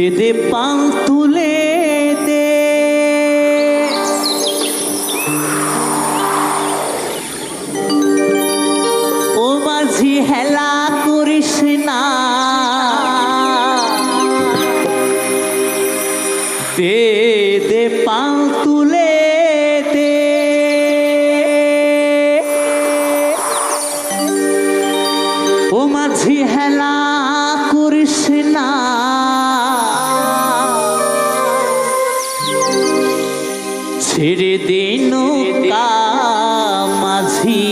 দে দে পাল তুলে দে ও মাঝি হেলা করিস না দে দে পাল তুলে দে ও মাঝি হেলা করিস না ছেড়ে দে নৌকা মাঝি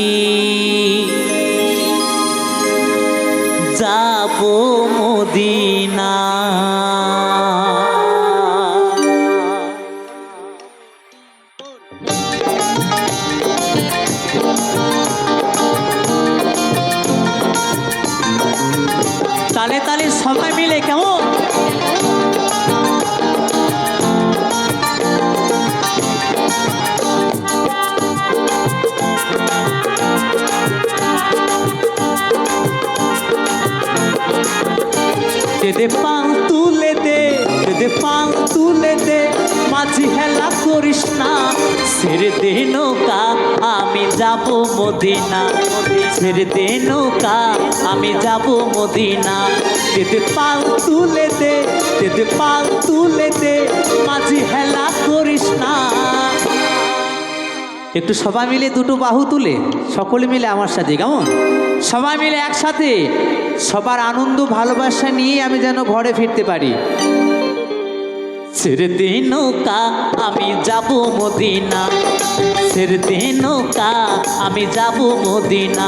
যাব মদিনা তালে তালে সবাই মিলে কেমন দে দে পাল তুলে দে দে দে পাল তুলে দে মাঝি হেলা করিস না ছেড়ে দে নৌকা আমি যাব মদিনা ছেড়ে দে নৌকা আমি যাব মদিনা দে দে পাল তুলে দে দে দে পাল তুলে দে মাঝি হেলা করিস না একটু সবাই মিলে দুটো বাহু তুলে সকলে মিলে আমার সাথে কেমন সবাই মিলে একসাথে সবার আনন্দ ভালোবাসা নিয়ে আমি যেন ঘরে ফিরতে পারি ছেড়ে দে নৌকা আমি যাব মদিনা ছেড়ে দে নৌকা আমি যাব মদিনা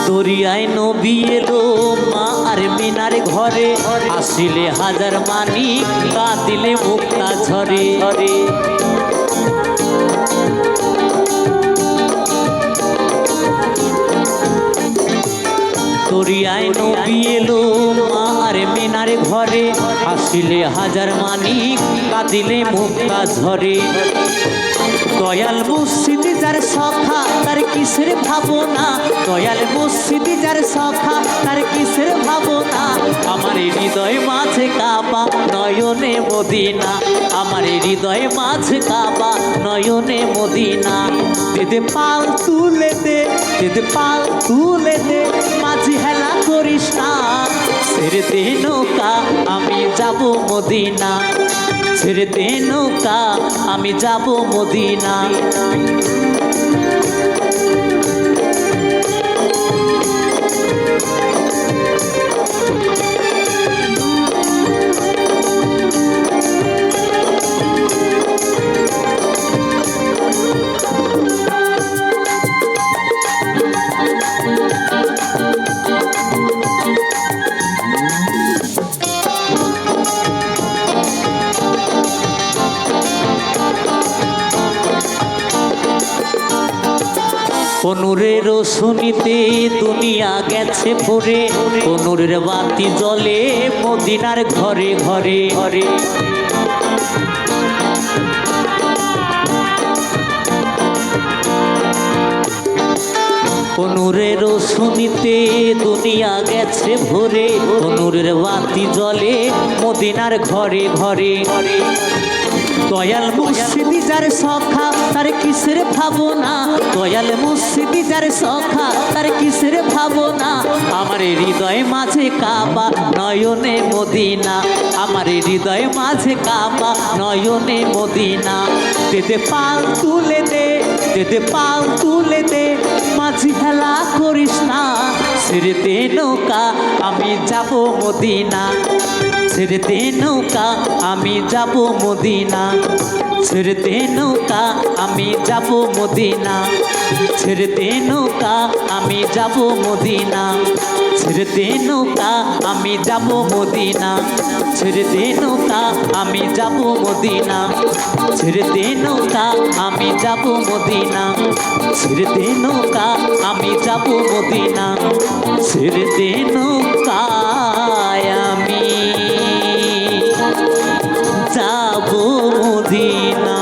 দরিয়ায় নবী এলো মা আর মিনার ঘরে আসিলে হাজার মানিক কাঁদিলে মুক্তা ঝরে দরিয়ায় নবী এলো মা আর মিনার ঘরে আসিলে হাজার মানিক কাঁদিলে মুক্তা ঝরে দয়াল মসজিদ যার সখা তার কিসের ভাবনা দয়াল মসজিদ যার সখা তার কিসের ভাবনা আমার হৃদয় মাঝে কাবা নয়নে মদিনা আমার হৃদয় মাঝে কাবা নয়নে মদিনা দে দে পাল তুলে দে দে দে পাল তুলে দে মাঝি হেলা করিস না ছেড়ে দে নৌকা আমি যাব মদিনা ছেড়ে দে নৌকা আমি যাব মদিনা অনুরের রোশনীতে দুনিয়া গেছে ভরে অনুরের বাতি জ্বলে মদিনার ঘরে ঘরে ঘরে অনুরের রোশনীতে দুনিয়া গেছে ভরে অনুরের বাতি জ্বলে মদিনার ঘরে ঘরে ঘরে দয়াল মুর্শিদি যার সখা তার কিসের ভাবনা দয়াল মুর্শিদি যার সখা তার কিসের ভাবনা আমার হৃদয় মাঝে কাবা নয়নে মদিনা আমার হৃদয় মাঝে কাবা নয়নে মদিনা দে দে পাল তুলে দে দে পাও তুলে দে মাঝি হেলা করিস না ছেড়ে দে নৌকা আমি যাব মদিনা ছেড়ে দে নৌকা আমি যাব মদিনা ছেড়ে দে নৌকা আমি যাব মদিনা ছেড়ে দে নৌকা আমি যাব মদিনা ছেড়ে দে নৌকা আমি যাব মদিনা ছেড়ে দে নৌকা আমি যাব মদিনা ছেড়ে দে নৌকা আমি যাব মদিনা ছেড়ে দে নৌকা আমি যাব মদিনা ছেড়ে দে নৌকায় আমি যাব মদিনা।